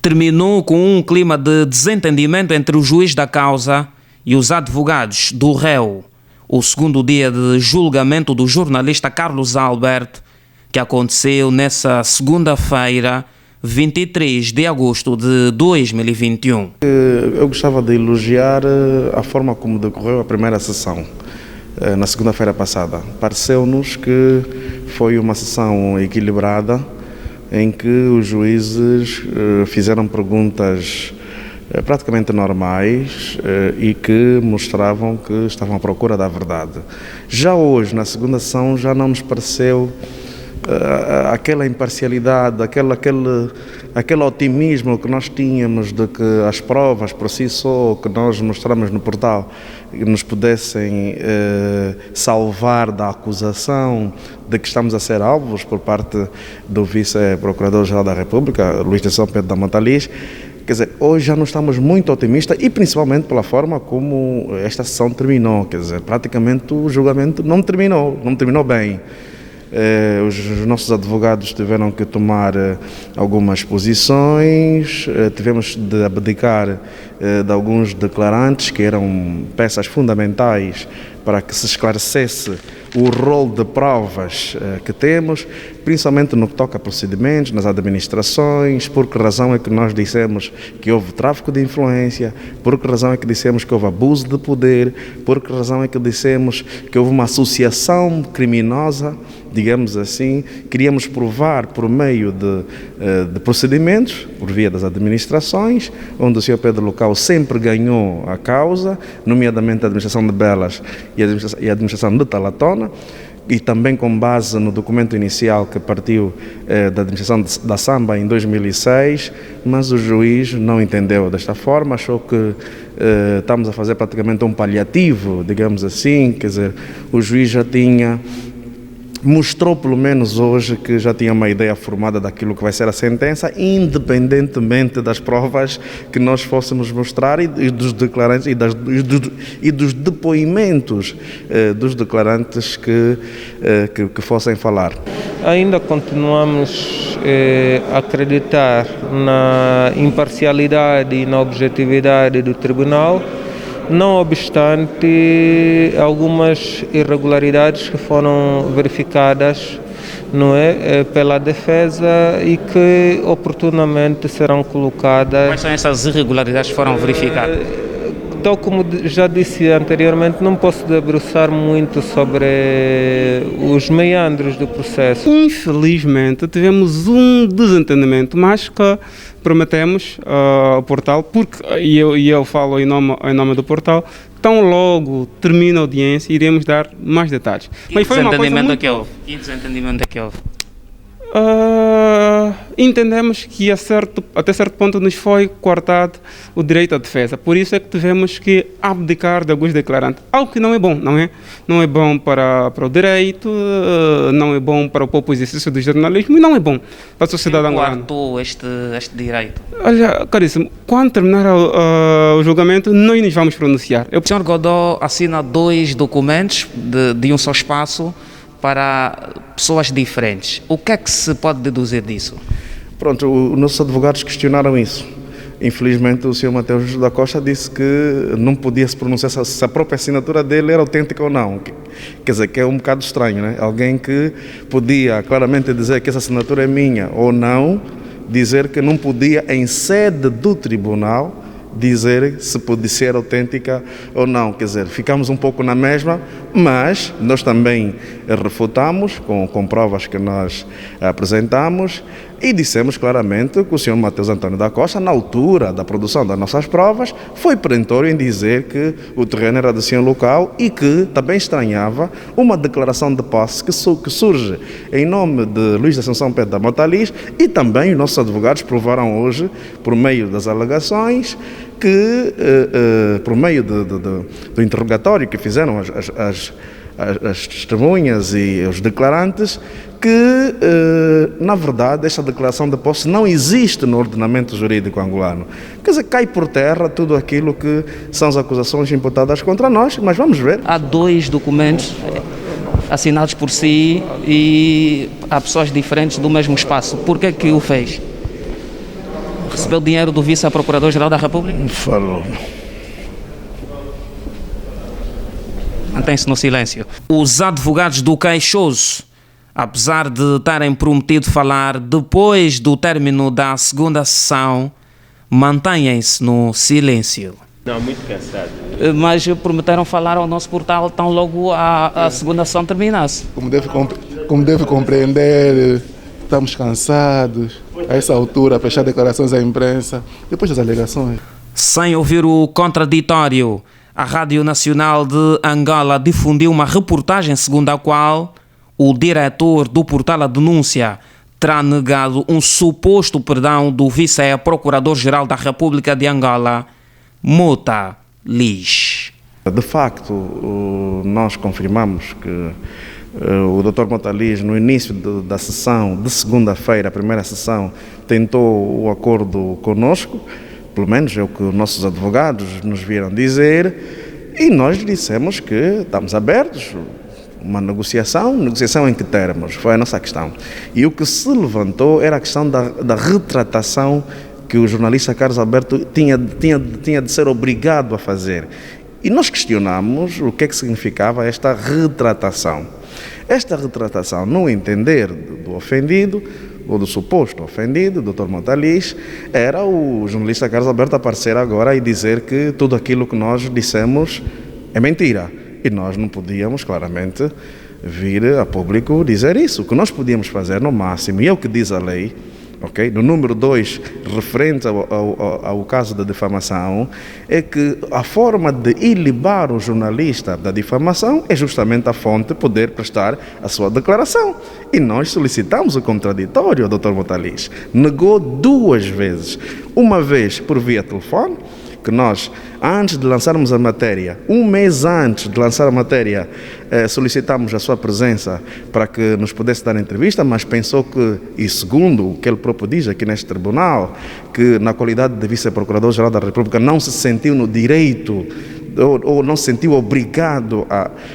terminou com um clima de desentendimento entre o juiz da causa e os advogados do réu. O segundo dia de julgamento do jornalista Carlos Alberto, que aconteceu nessa segunda-feira, 23 de agosto de 2021. Eu gostava de elogiar a forma como decorreu a primeira sessão, na segunda-feira passada. Pareceu-nos que foi uma sessão equilibrada, em que os juízes fizeram perguntas praticamente normais e que mostravam que estavam à procura da verdade. Já hoje, na segunda sessão, já não nos pareceu aquela imparcialidade, aquele otimismo que nós tínhamos de que as provas por si só, que nós mostramos no portal, nos pudessem salvar da acusação de que estamos a ser alvos por parte do vice-procurador-geral da República, Luís de São Pedro da Montalis. Quer dizer, hoje já não estamos muito otimistas e principalmente pela forma como esta sessão terminou. Quer dizer, praticamente o julgamento não terminou bem. Os nossos advogados tiveram que tomar algumas posições, tivemos de abdicar de alguns declarantes que eram peças fundamentais para que se esclarecesse o rol de provas que temos, principalmente no que toca a procedimentos, nas administrações, por que razão é que nós dissemos que houve tráfico de influência, por que razão é que dissemos que houve abuso de poder, por que razão é que dissemos que houve uma associação criminosa, digamos assim. Queríamos provar por meio de procedimentos, por via das administrações, onde o Sr. Pedro Local sempre ganhou a causa, nomeadamente a administração de Belas e a administração de Talatona, e também com base no documento inicial que partiu da administração da Samba em 2006, mas o juiz não entendeu desta forma, achou que estamos a fazer praticamente um paliativo, digamos assim. Quer dizer, o juiz já mostrou pelo menos hoje que já tinha uma ideia formada daquilo que vai ser a sentença, independentemente das provas que nós fôssemos mostrar e dos declarantes e dos depoimentos dos declarantes que fossem falar. Ainda continuamos a acreditar na imparcialidade e na objetividade do tribunal, não obstante algumas irregularidades que foram verificadas, não é, pela defesa e que oportunamente serão colocadas. Quais são essas irregularidades que foram verificadas? Tal como já disse anteriormente, não posso debruçar muito sobre os meandros do processo. Infelizmente tivemos um desentendimento, mas que prometemos ao portal, porque eu falo em nome do portal, tão logo termina a audiência, iremos dar mais detalhes. Mas foi uma coisa muito... Que desentendimento é que houve? Entendemos que até certo ponto nos foi cortado o direito à defesa. Por isso é que tivemos que abdicar de alguns declarantes. Algo que não é bom, não é? Não é bom para o direito, não é bom para o próprio exercício do jornalismo e não é bom para a sociedade angolana. Quem coartou este direito? Olha, caríssimo, quando terminar o julgamento, nós nos vamos pronunciar. O Sr. Godó assina 2 documentos de um só espaço para pessoas diferentes. O que é que se pode deduzir disso? Pronto, os nossos advogados questionaram isso. Infelizmente, o Sr. Mateus da Costa disse que não podia se pronunciar se a própria assinatura dele era autêntica ou não. Quer dizer, que é um bocado estranho, né? Alguém que podia claramente dizer que essa assinatura é minha ou não, dizer que não podia, em sede do tribunal, dizer se pode ser autêntica ou não. Quer dizer, ficamos um pouco na mesma, mas nós também refutamos com provas que nós apresentamos e dissemos claramente que o Sr. Mateus Antônio da Costa, na altura da produção das nossas provas, foi perentório em dizer que o terreno era do senhor local e que também estranhava uma declaração de posse que surge em nome de Luís da Assunção Pedro da Montalis, e também os nossos advogados provaram hoje, por meio das alegações, que por meio do interrogatório que fizeram as testemunhas e os declarantes, que, na verdade, esta declaração de posse não existe no ordenamento jurídico angolano. Quer dizer, cai por terra tudo aquilo que são as acusações imputadas contra nós, mas vamos ver. Há 2 documentos assinados por si e há pessoas diferentes do mesmo espaço. Por que o fez? Recebeu dinheiro do vice-procurador-geral da República? Falou. Mantém-se no silêncio. Os advogados do queixoso, apesar de terem prometido falar depois do término da segunda sessão, mantêm-se no silêncio. Não, muito cansado. Mas prometeram falar ao nosso portal tão logo a segunda sessão terminasse. Como deve compreender, estamos cansados. A essa altura, fechar declarações à imprensa, depois das alegações. Sem ouvir o contraditório, a Rádio Nacional de Angola difundiu uma reportagem segundo a qual o diretor do portal A Denúncia terá negado um suposto perdão do vice-procurador-geral da República de Angola, Mota Lis. De facto, nós confirmamos que o Dr. Mota Lis, no início da sessão de segunda-feira, a primeira sessão, tentou o acordo conosco, pelo menos é o que os nossos advogados nos vieram dizer, e nós dissemos que estamos abertos. Uma negociação em que termos? Foi a nossa questão. E o que se levantou era a questão da retratação que o jornalista Carlos Alberto tinha de ser obrigado a fazer. E nós questionamos o que é que significava esta retratação. Esta retratação, no entender do ofendido, ou do suposto ofendido, Dr. Mota Lis, era o jornalista Carlos Alberto aparecer agora e dizer que tudo aquilo que nós dissemos é mentira. E nós não podíamos, claramente, vir a público dizer isso. O que nós podíamos fazer, no máximo, e é o que diz a lei, okay? No número 2, referente ao caso da difamação, é que a forma de ilibar o jornalista da difamação é justamente a fonte poder prestar a sua declaração. E nós solicitamos o contraditório ao Dr. Mota Lis. Negou 2 vezes. Uma vez por via telefone, que nós, antes de lançarmos a matéria, 1 mês antes de lançar a matéria, solicitamos a sua presença para que nos pudesse dar entrevista, mas pensou que, e segundo o que ele próprio diz aqui neste tribunal, que na qualidade de vice-procurador-geral da República não se sentiu no direito ou não se sentiu obrigado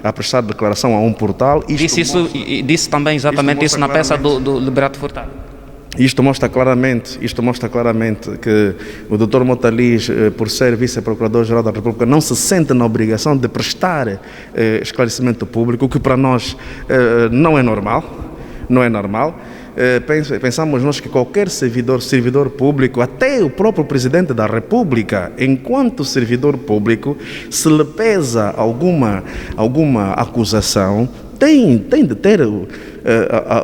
a prestar declaração a um portal. Disse também exatamente isso na peça do Liberato Furtado. Isto mostra claramente que o Dr. Mota Lis, por ser vice-procurador-geral da República, não se sente na obrigação de prestar esclarecimento público, o que para nós não é normal. Pensamos nós que qualquer servidor público, até o próprio Presidente da República, enquanto servidor público, se lhe pesa alguma acusação, tem de ter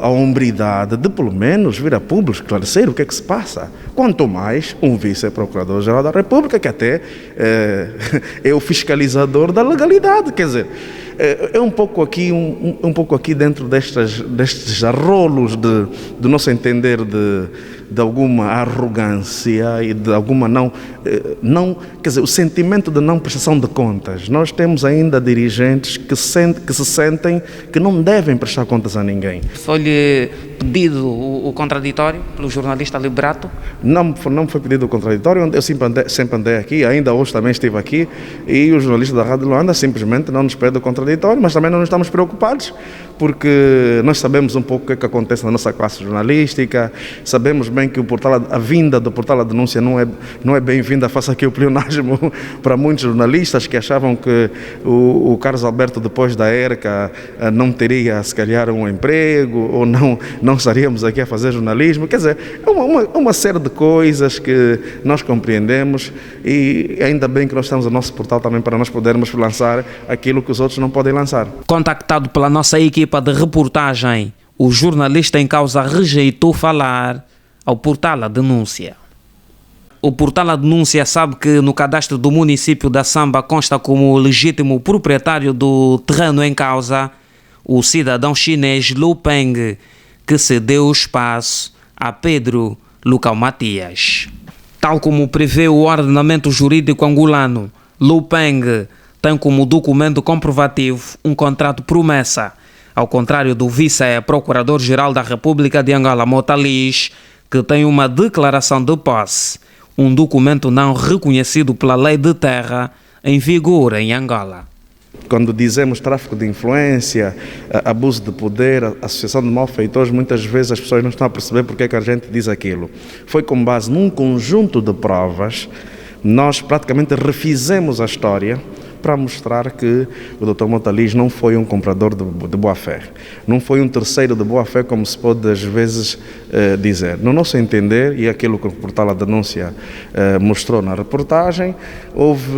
a hombridade de, pelo menos, vir a público esclarecer o que é que se passa. Quanto mais um vice-procurador-geral da República, que até é o fiscalizador da legalidade. Quer dizer, é um pouco aqui dentro destes arrolos do nosso entender de alguma arrogância e de alguma quer dizer, o sentimento de não prestação de contas. Nós temos ainda dirigentes que se sentem que não devem prestar contas a ninguém. Foi-lhe pedido o contraditório pelo jornalista Liberato? Não foi pedido o contraditório, eu sempre andei aqui, ainda hoje também estive aqui, e o jornalista da Rádio Luanda simplesmente não nos pede o contraditório, mas também não nos estamos preocupados, porque nós sabemos um pouco o que acontece na nossa classe jornalística, sabemos bem que a vinda do portal A Denúncia não é bem-vinda, faça aqui o pleonasmo para muitos jornalistas que achavam que o Carlos Alberto, depois da ERCA, não teria, se calhar, um emprego, ou não estaríamos aqui a fazer jornalismo. Quer dizer, é uma série de coisas que nós compreendemos, e ainda bem que nós temos o nosso portal também para nós podermos lançar aquilo que os outros não podem lançar. Contactado pela nossa equipa de reportagem, o jornalista em causa rejeitou falar ao portal A Denúncia. O portal A Denúncia sabe que no cadastro do município da Samba consta como legítimo proprietário do terreno em causa o cidadão chinês Lu Peng, que cedeu o espaço a Pedro Lucão Matias. Tal como prevê o ordenamento jurídico angolano, Lu Peng tem como documento comprovativo um contrato promessa, ao contrário do vice-procurador-geral da República de Angola, Mota Lis, que tem uma declaração de posse, um documento não reconhecido pela lei de terra em vigor em Angola. Quando dizemos tráfico de influência, abuso de poder, associação de malfeitores, muitas vezes as pessoas não estão a perceber porque é que a gente diz aquilo. Foi com base num conjunto de provas, nós praticamente refizemos a história para mostrar que o Dr. Mota Lins não foi um comprador de boa-fé, não foi um terceiro de boa-fé, como se pode às vezes dizer. No nosso entender, e aquilo que o portal A Denúncia mostrou na reportagem, houve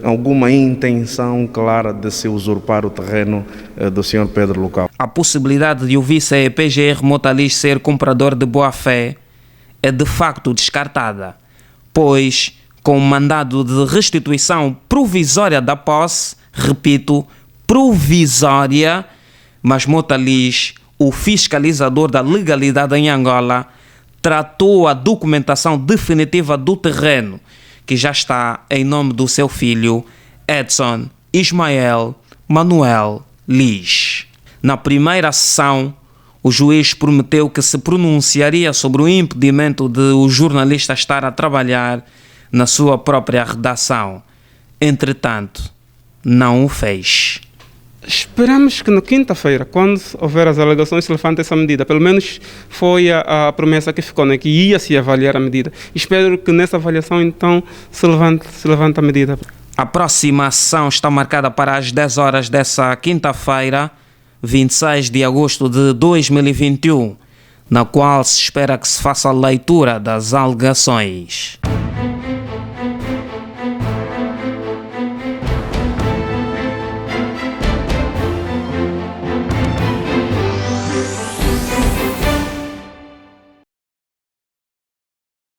alguma intenção clara de se usurpar o terreno do Sr. Pedro Lucão. A possibilidade de o vice-PGR Mota Lins ser comprador de boa-fé é de facto descartada, pois com mandado de restituição provisória da posse, repito, provisória, mas Mota Lins, o fiscalizador da legalidade em Angola, tratou a documentação definitiva do terreno, que já está em nome do seu filho, Edson Ismael Manuel Lins. Na primeira sessão, o juiz prometeu que se pronunciaria sobre o impedimento de o jornalista estar a trabalhar na sua própria redação. Entretanto, não o fez. Esperamos que na quinta-feira, quando houver as alegações, se levante essa medida. Pelo menos foi a promessa que ficou, né? Que ia se avaliar a medida. Espero que nessa avaliação, então, se levante a medida. A próxima sessão está marcada para as 10 horas dessa quinta-feira, 26 de agosto de 2021, na qual se espera que se faça a leitura das alegações.